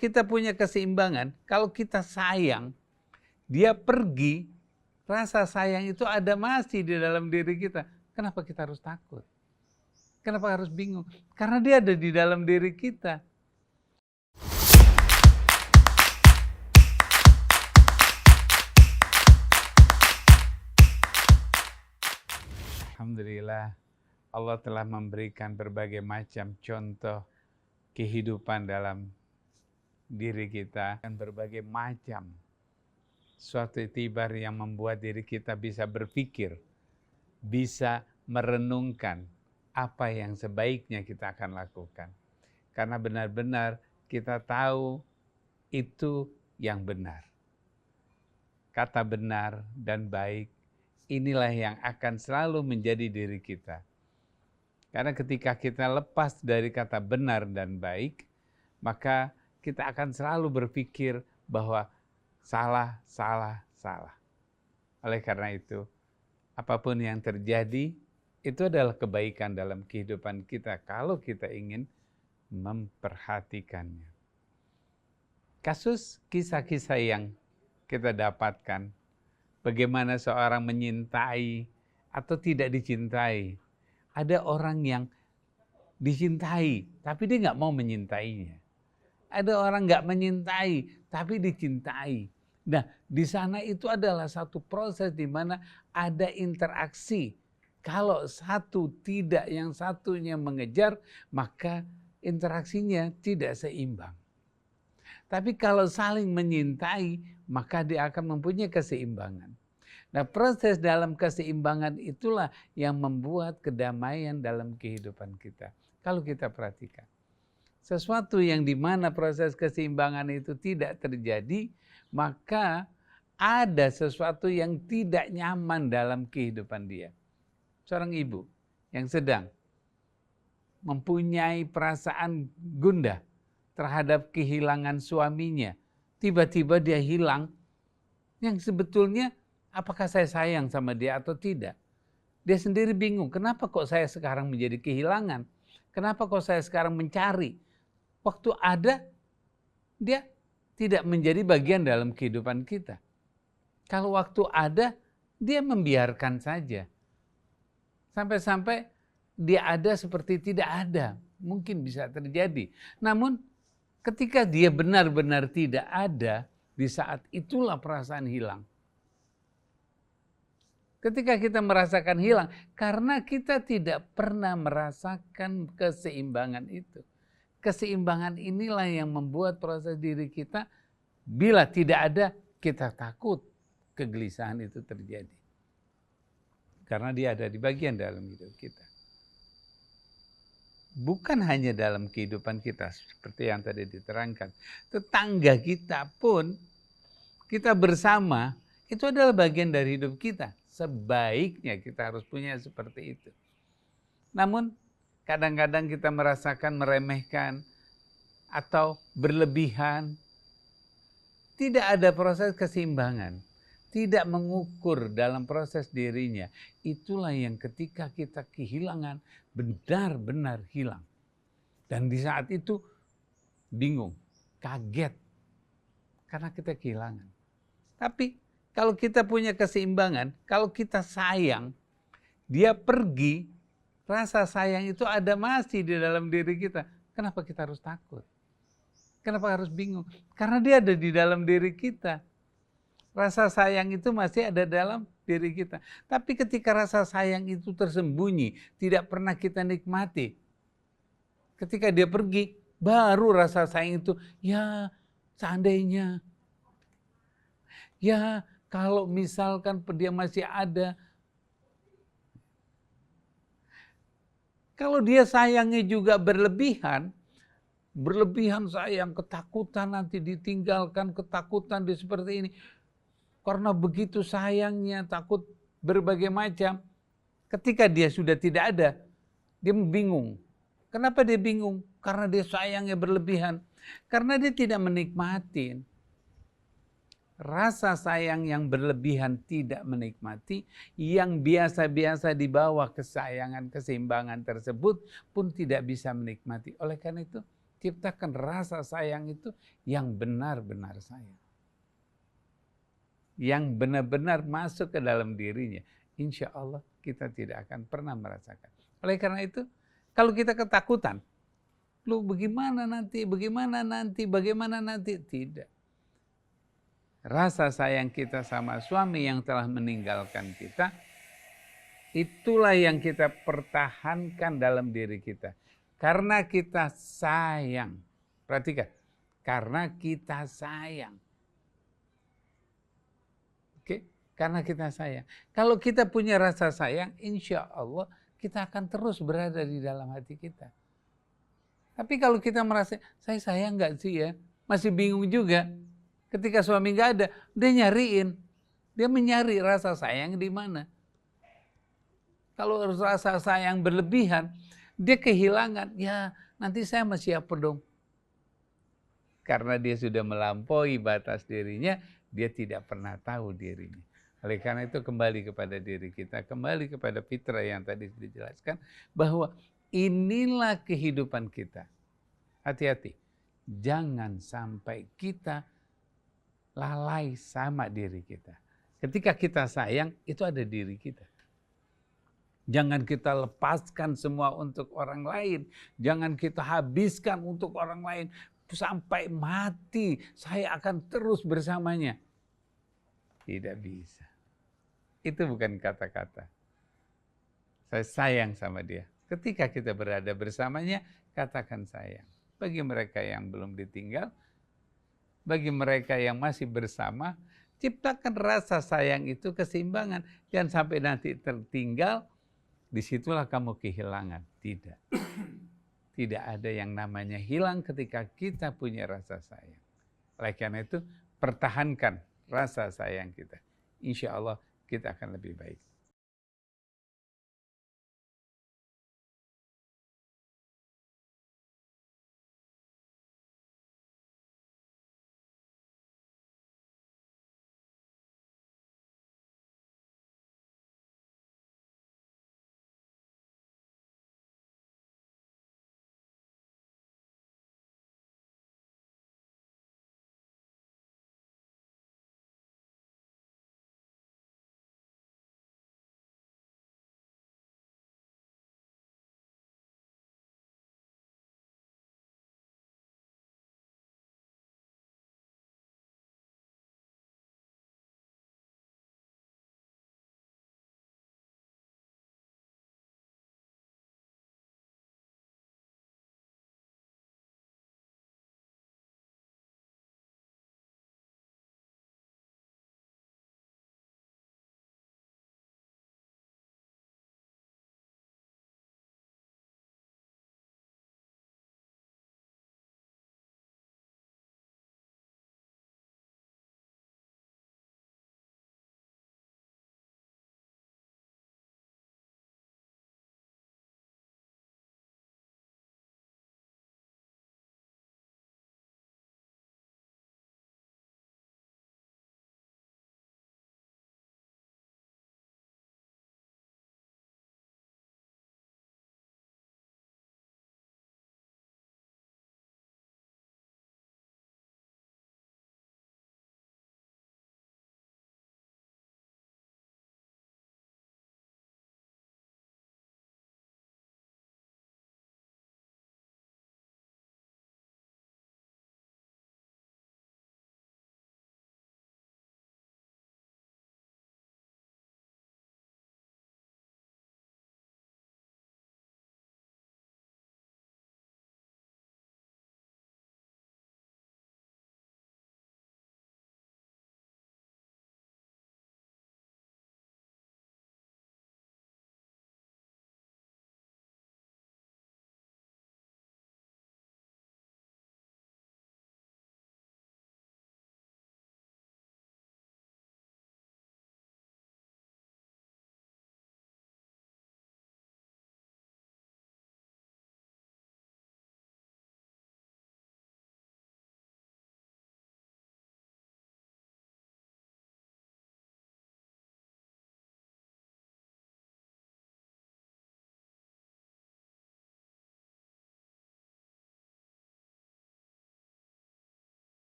kita punya keseimbangan, kalau kita sayang, dia pergi, rasa sayang itu ada masih di dalam diri kita. Kenapa kita harus takut? Kenapa harus bingung? Karena dia ada di dalam diri kita. Alhamdulillah, Allah telah memberikan berbagai macam contoh kehidupan dalam diri kita, dan berbagai macam suatu itibar yang membuat diri kita bisa berpikir, bisa merenungkan apa yang sebaiknya kita akan lakukan. Karena benar-benar kita tahu itu yang benar. Kata benar dan baik, inilah yang akan selalu menjadi diri kita. Karena ketika kita lepas dari kata benar dan baik, maka kita akan selalu berpikir bahwa salah, salah, salah. Oleh karena itu, apapun yang terjadi, itu adalah kebaikan dalam kehidupan kita kalau kita ingin memperhatikannya. Kasus kisah-kisah yang kita dapatkan, bagaimana seorang menyintai atau tidak dicintai. Ada orang yang dicintai, tapi dia nggak mau menyintainya. Ada orang nggak menyintai, tapi dicintai. Nah, di sana itu adalah satu proses di mana ada interaksi. Kalau satu tidak, yang satunya mengejar, maka interaksinya tidak seimbang. Tapi kalau saling menyintai, maka dia akan mempunyai keseimbangan. Nah, proses dalam keseimbangan itulah yang membuat kedamaian dalam kehidupan kita. Kalau kita perhatikan, sesuatu yang dimana proses keseimbangan itu tidak terjadi, maka ada sesuatu yang tidak nyaman dalam kehidupan dia. Seorang ibu yang sedang mempunyai perasaan gundah terhadap kehilangan suaminya. Tiba-tiba dia hilang, yang sebetulnya apakah saya sayang sama dia atau tidak? Dia sendiri bingung, kenapa kok saya sekarang menjadi kehilangan? Kenapa kok saya sekarang mencari? Waktu ada, dia tidak menjadi bagian dalam kehidupan kita. Kalau waktu ada, dia membiarkan saja. Sampai-sampai dia ada seperti tidak ada. Mungkin bisa terjadi. Namun ketika dia benar-benar tidak ada, di saat itulah perasaan hilang. Ketika kita merasakan hilang, karena kita tidak pernah merasakan keseimbangan itu. Keseimbangan inilah yang membuat proses diri kita, bila tidak ada, kita takut kegelisahan itu terjadi. Karena dia ada di bagian dalam hidup kita. Bukan hanya dalam kehidupan kita, seperti yang tadi diterangkan. Tetangga kita pun, kita bersama, itu adalah bagian dari hidup kita. Sebaiknya kita harus punya seperti itu. Namun kadang-kadang kita merasakan meremehkan atau berlebihan. Tidak ada proses keseimbangan. Tidak mengukur dalam proses dirinya. Itulah yang ketika kita kehilangan, benar-benar hilang. Dan di saat itu bingung, kaget. Karena kita kehilangan. Tapi kalau kita punya keseimbangan, kalau kita sayang, dia pergi, rasa sayang itu ada masih di dalam diri kita. Kenapa kita harus takut? Kenapa harus bingung? Karena dia ada di dalam diri kita. Rasa sayang itu masih ada dalam diri kita. Tapi ketika rasa sayang itu tersembunyi, tidak pernah kita nikmati. Ketika dia pergi, baru rasa sayang itu, ya seandainya, ya kalau misalkan dia masih ada. Kalau dia sayangnya juga berlebihan sayang, ketakutan nanti ditinggalkan, ketakutan di seperti ini. Karena begitu sayangnya, takut berbagai macam. Ketika dia sudah tidak ada, dia bingung. Kenapa dia bingung? Karena dia sayangnya berlebihan. Karena dia tidak menikmati. Rasa sayang yang berlebihan tidak menikmati, yang biasa-biasa di bawah kesayangan, keseimbangan tersebut pun tidak bisa menikmati. Oleh karena itu, Ciptakan rasa sayang itu yang benar-benar sayang. Yang benar-benar masuk ke dalam dirinya. Insya Allah kita tidak akan pernah merasakan. Oleh karena itu, kalau kita ketakutan, lu bagaimana nanti, tidak. Rasa sayang kita sama suami yang telah meninggalkan kita, itulah yang kita pertahankan dalam diri kita. Karena kita sayang. Perhatikan, karena kita sayang. Oke, karena kita sayang. Kalau kita punya rasa sayang, insya Allah kita akan terus berada di dalam hati kita. Tapi kalau kita merasa, saya sayang nggak sih ya? Masih bingung juga. Ketika suami nggak ada, dia nyariin. Dia mencari rasa sayang di mana. Kalau rasa sayang berlebihan, dia kehilangan. Ya, nanti saya masih apa dong? Karena dia sudah melampaui batas dirinya, dia tidak pernah tahu dirinya. Oleh karena itu kembali kepada diri kita, kembali kepada fitrah yang tadi dijelaskan, bahwa inilah kehidupan kita. Hati-hati, jangan sampai kita lalai sama diri kita. Ketika kita sayang, itu ada diri kita. Jangan kita lepaskan semua untuk orang lain. Jangan kita habiskan untuk orang lain. Sampai mati, saya akan terus bersamanya. Tidak bisa. Itu bukan kata-kata. Saya sayang sama dia. Ketika kita berada bersamanya, katakan sayang. Bagi mereka yang belum ditinggal, bagi mereka yang masih bersama, ciptakan rasa sayang itu keseimbangan. Jangan sampai nanti tertinggal, disitulah kamu kehilangan. Tidak. Tidak ada yang namanya hilang ketika kita punya rasa sayang. Oleh karena itu, pertahankan rasa sayang kita. Insya Allah kita akan lebih baik.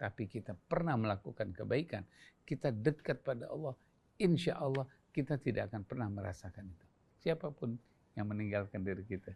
tapi kita pernah melakukan kebaikan, kita dekat pada Allah, insya Allah kita tidak akan pernah merasakan itu. Siapapun yang meninggalkan diri kita,